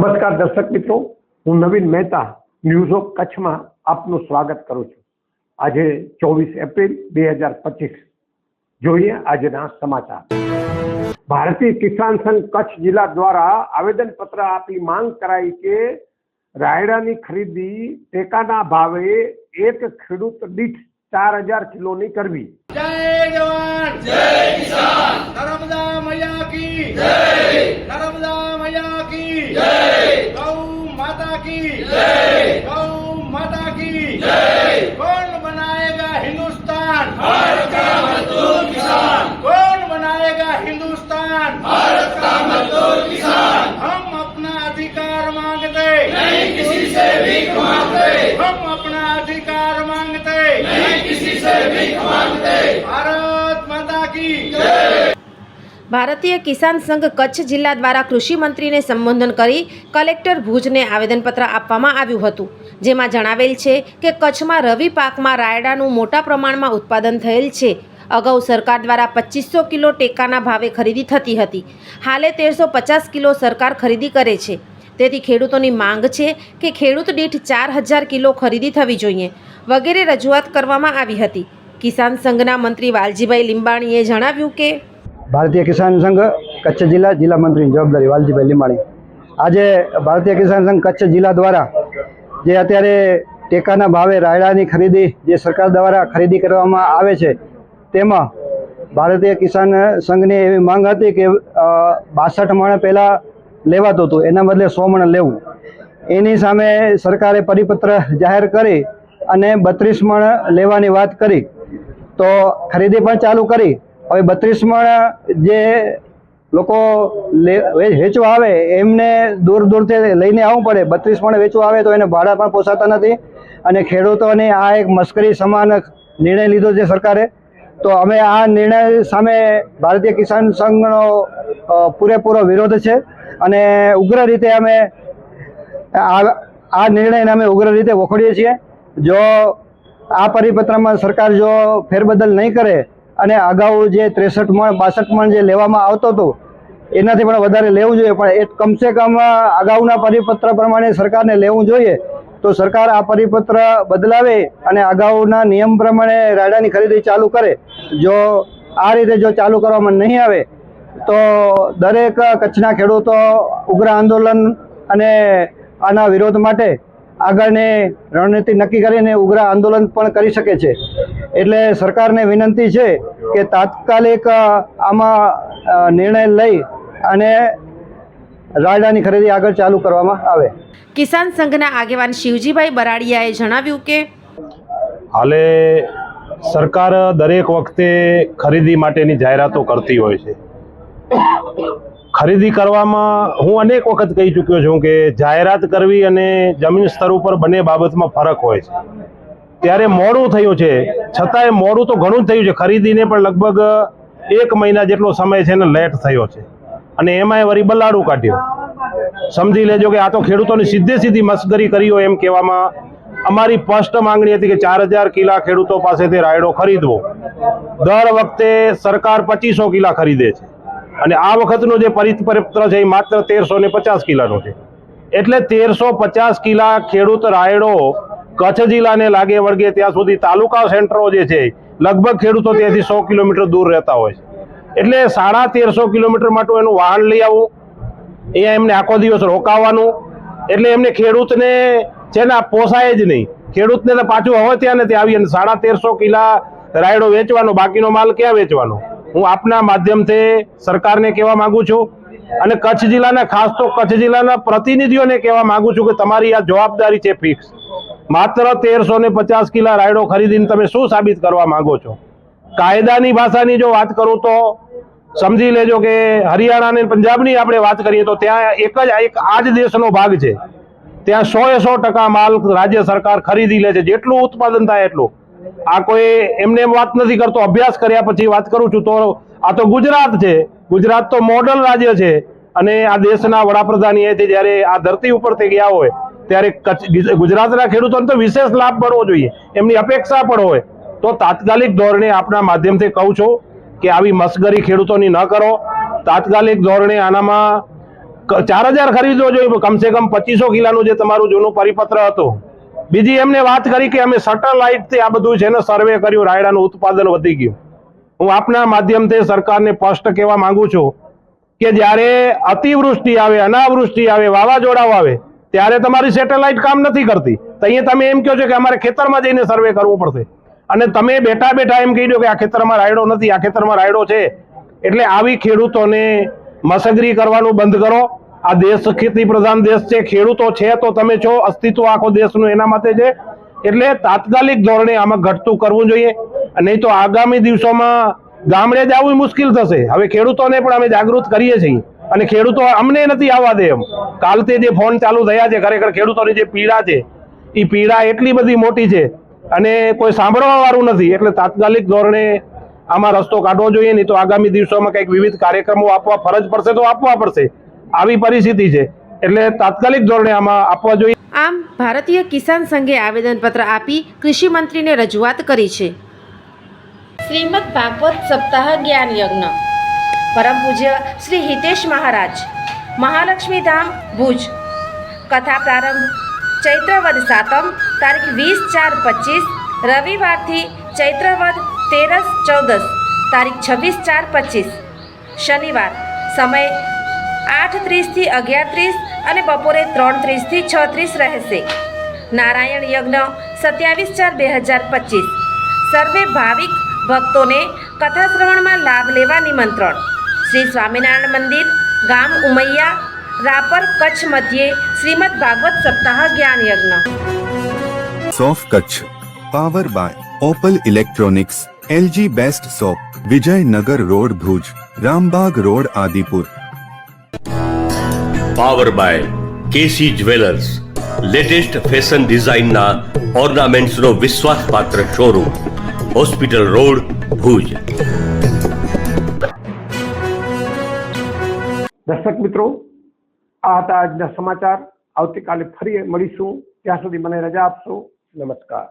નમસ્કાર દર્શક મિત્રો, હું નવીન મહેતા ન્યૂઝ ઓફ કચ્છમાં આપનું સ્વાગત કરું છું। આજે 24 એપ્રિલ 2025 જોઈએ આજના સમાચાર। ભારતીય કિસાન સંઘ કચ્છ જિલ્લા દ્વારા આવેદનપત્ર આપી માંગ કરાઈ કે રાયડાની ખરીદી ટેકાના ભાવે એક ખેડૂત દીઠ 4000 કિલોની કરવી। जय जवान जय किसान, नर्मदा मैया की जय, नर्मदा मैया की जय, गौ माता की जय, गौ माता की जय। कौन बनाएगा हिंदुस्तान? भारत का मजदूर किसान। कौन बनाएगा हिंदुस्तान? भारत का मजदूर किसान। हम अपना अधिकार मांगते नहीं किसी से भीख मांगते, हम अपना अधिकार मांगते नहीं किसी से भीख मांगते। भारत माता की जय। ભારતીય કિસાન સંઘ કચ્છ જિલ્લા દ્વારા કૃષિ મંત્રીને સંબોધન કરી કલેક્ટર ભુજને આવેદનપત્ર આપવામાં આવ્યું હતું, જેમાં જણાવેલ છે કે કચ્છમાં રવિ પાકમાં રાયડાનું મોટા પ્રમાણમાં ઉત્પાદન થયેલ છે। અગાઉ સરકાર દ્વારા 2500 કિલો ટેકાના ભાવે ખરીદી થતી હતી, હાલે 1350 કિલો સરકાર ખરીદી કરે છે। તેથી ખેડૂતોની માંગ છે કે ખેડૂત દીઠ 4000 કિલો ખરીદી થવી જોઈએ વગેરે રજૂઆત કરવામાં આવી હતી। કિસાન સંઘના મંત્રી વાલજીભાઈ લીંબાણીએ જણાવ્યું કે ભારતીય કિસાન સંઘ કચ્છ જિલ્લા મંત્રીની જવાબદારી વાલજીભાઈ લીંબાણી। આજે ભારતીય કિસાન સંઘ કચ્છ જિલ્લા દ્વારા જે અત્યારે ટેકાના ભાવે રાયડાની ખરીદી જે સરકાર દ્વારા ખરીદી કરવામાં આવે છે, તેમાં ભારતીય કિસાન સંઘની એવી માંગ હતી કે 62 મણ પહેલાં લેવાતું હતું, એના બદલે 100 મણ લેવું। એની સામે સરકારે પરિપત્ર જાહેર કરી અને 32 મણ લેવાની વાત કરી, તો ખરીદી પણ ચાલુ કરી। હવે 32 મણ જે લોકો વેચવા આવે એમને દૂર દૂરથી લઈને આવવું પડે। 32 મણ વેચવા આવે તો એને ભાડા પણ પોસાતા નથી અને ખેડૂતોને આ એક મશ્કરી સમાન નિર્ણય લીધો છે સરકારે। તો અમે આ નિર્ણય સામે ભારતીય કિસાન સંઘનો પૂરેપૂરો વિરોધ છે અને ઉગ્ર રીતે અમે આ નિર્ણયને અમે ઉગ્ર રીતે વખોડીએ છીએ। જો આ પરિપત્રમાં સરકાર જો ફેરબદલ નહીં કરે અને અગાઉ જે 63 મણ 62 મણ જે લેવામાં આવતો હતો એનાથી પણ વધારે લેવું જોઈએ, પણ એ કમસે કમ અગાઉના પરિપત્ર પ્રમાણે સરકારને લેવું જોઈએ। તો સરકાર આ પરિપત્ર બદલાવે અને અગાઉના નિયમ પ્રમાણે રાયડાની ખરીદી ચાલુ કરે। જો આ રીતે જો ચાલુ કરવામાં નહીં આવે તો દરેક કચ્છના ખેડૂતો ઉગ્ર આંદોલન અને આના વિરોધ માટે આગળની રણનીતિ નક્કી કરીને ઉગ્ર આંદોલન પણ કરી શકે છે। એટલે સરકારને વિનંતી છે કે તાત્કાલિક આમાં નિર્ણય લઈ અને રાયડાની ખરીદી આગળ ચાલુ કરવામાં આવે। કિસાન સંઘના આગેવાન શિવજીભાઈ બરાડિયાએ જણાવ્યું કે હાલે સરકાર દરેક વખતે ખરીદી માટેની જાહેરાતો કરતી હોય છે। ખરીદી કરવામાં હું અનેક વખત કહી ચૂક્યો છું કે જાહેરાત કરવી અને જમીન સ્તર ઉપર બંને બાબતમાં ફરક હોય છે। ત્યારે મોડું થયું છે, છતાંય મોડું તો ઘણું જ થયું છે। ખરીદીને પણ લગભગ 1 મહિના જેટલો સમય છે ને લેટ થયો છે અને એમાંય વળી બલાડું કાઢ્યું। સમજી લેજો કે આ તો ખેડૂતોની સીધી મશ્કરી કરી હોય એમ કહેવામાં અમારી સ્પષ્ટ માંગણી હતી કે 4000 કિલા ખેડૂતો પાસેથી રાયડો ખરીદવો। દર વખતે સરકાર 2500 કિલા ખરીદે છે અને આ વખતનું જે પરિપત્ર છે એ માત્ર 1350 કિલાનું છે। એટલે 1350 કિલા ખેડૂત રાયડો કચ્છ જિલ્લાને લાગે વળગે ત્યાં સુધી તાલુકા સેન્ટરો જે છે લગભગ ખેડૂતો ત્યાંથી 100 કિલોમીટર દૂર રહેતા હોય છે। એટલે 1350 કિલોમીટર માટે એનું વાહન લઈ આવવું, અહીંયા એમને આખો દિવસ રોકાવાનું, એટલે એમને ખેડૂતને છે ને પોસાય જ નહીં। ખેડૂતને પાછું હવે ત્યાં ને ત્યાં આવી અને 1350 કિલા રાયડો વેચવાનો, બાકીનો માલ ક્યાં વેચવાનો? હું આપના માધ્યમથી સરકારને કહેવા માંગુ છું અને કચ્છ જિલ્લાના ખાસ તો કચ્છ જિલ્લાના પ્રતિનિધિઓને કહેવા માંગુ છું કે તમારી આ જવાબદારી છે ફિક્સ। માત્ર 1350 કિલા રાયડો ખરીદીને તમે શું સાબિત કરવા માંગો છો? કાયદાની ભાષાની જો વાત કરું તો સમજી લેજો કે હરિયાણા અને પંજાબની આપણે વાત કરીએ તો ત્યાં એક આ જ દેશનો ભાગ છે, ત્યાં 100% માલ રાજ્ય સરકાર ખરીદી લે છે, જેટલું ઉત્પાદન થાય એટલું। આ કોઈ એમને વાત નથી કરતો, અભ્યાસ કર્યા પછી વાત કરું છું। તો આ તો ગુજરાત છે, ગુજરાત તો મોડલ રાજ્ય છે અને આ દેશના વડાપ્રધાન અહીંયાથી જ્યારે આ ધરતી ઉપરથી ગયા હોય ત્યારે ગુજરાતના ખેડૂતોને તો વિશેષ લાભ મળવો જોઈએ, એમની અપેક્ષા પણ હોય। તો તાત્કાલિક ધોરણે આપના માધ્યમથી કહું છું કે આવી મશ્કરી ખેડૂતોની ન કરો। તાત્કાલિક ધોરણે આનામાં 4000 ખરીદવો જોઈએ, કમસે કમ 2500 કિલ્લાનું જે તમારું જૂનું પરિપત્ર હતું. બીજી એમને વાત કરી કે અમે સેટેલાઇટથી આ બધું છે ને સર્વે કર્યું, રાયડાનું ઉત્પાદન વધી ગયું. હું આપના માધ્યમથી સરકારને સ્પષ્ટ કહેવા માંગુ છું કે જ્યારે અતિવૃષ્ટિ આવે, અનાવૃષ્ટિ આવે, વાવાઝોડાઓ આવે ત્યારે તમારી સેટેલાઇટ કામ નથી કરતી. તો અહીંયા તમે એમ કહો છો કે અમારે ખેતરમાં જઈને સર્વે કરવું પડશે, અને તમે બેઠા બેઠા એમ કહી દો કે આ ખેતરમાં રાયડો નથી, આ ખેતરમાં રાયડો છે. એટલે આવી ખેડૂતોને મસગરી કરવાનું બંધ કરો. આ દેશ ખેતી પ્રધાન દેશ છે, ખેડૂતો છે તો તમે છો, અસ્તિત્વ આખો દેશનું એના માટે છે. એટલે તાત્કાલિક ધોરણે આમાં ઘટતું કરવું જોઈએ, નહીં તો આગામી દિવસોમાં ગામડે જવું મુશ્કેલ થશે. હવે ખેડૂતોને પણ અમે જાગૃત કરીએ છીએ, અને ખેડૂતો અમને નથી આવવા દે એમ. કાલથી જે ફોન ચાલુ થયા છે, ખરેખર ખેડૂતોની જે પીડા છે એ પીડા એટલી બધી મોટી છે અને કોઈ સાંભળવા વાળું નથી. એટલે તાત્કાલિક ધોરણે આમાં રસ્તો કાઢવો જોઈએ, નહીં તો આગામી દિવસોમાં કંઈક વિવિધ કાર્યક્રમો આપવા ફરજ પડશે તો આપવા પડશે. આવી પરિસ્થિતિ છે, એટલે તાત્કાલિક ધોરણે આમાં આપવા જોઈએ. આમ ભારતીય કિસાન સંઘે આવેદનપત્ર આપી કૃષિ મંત્રીને રજૂઆત કરી છે. શ્રીમદ ભાગવત સપ્તાહ જ્ઞાન યજ્ઞ પરમ પૂજ્ય શ્રી હિતેશ મહારાજ, મહાલક્ષ્મી ધામ, ભુજ. કથા પ્રારંભ ચૈત્રવદ સાતમ તારીખ 20/4/25, રવિવારથી ચૈત્રવદ 13/14 તારીખ 26/4/25, શનિવાર. સમય 8:30 થી 11:30 અને બપોરે 3:30 થી 6:30 રહેશે. નારાયણ યજ્ઞ 27/4/2025. સર્વે ભાવિક ભક્તોને કથા શ્રવણમાં લાભ લેવા નિમંત્રણ. શ્રી સ્વામિનારાયણ મંદિર, ગામ ઉમૈયા, રાપર, કચ્છ મધ્યે શ્રીમદ ભાગવત સપ્તાહ જ્ઞાન યજ્ઞ. સોફ Kutch power by Opal electronics, LG best shop, Vijaynagar road Bhuj, Rambag road Adipur. Power by KC jewellers, latest fashion ડિઝાઇનના ઓર્નામેન્ટ્સનો વિશ્વાસપાત્ર શોરૂમ, હોસ્પિટલ રોડ, ભુજ. દર્શક મિત્રો, આ હતા આજના સમાચાર. આવતીકાલે ફરી મળીશું. ત્યાં સુધી મને રજા આપશો. નમસ્કાર.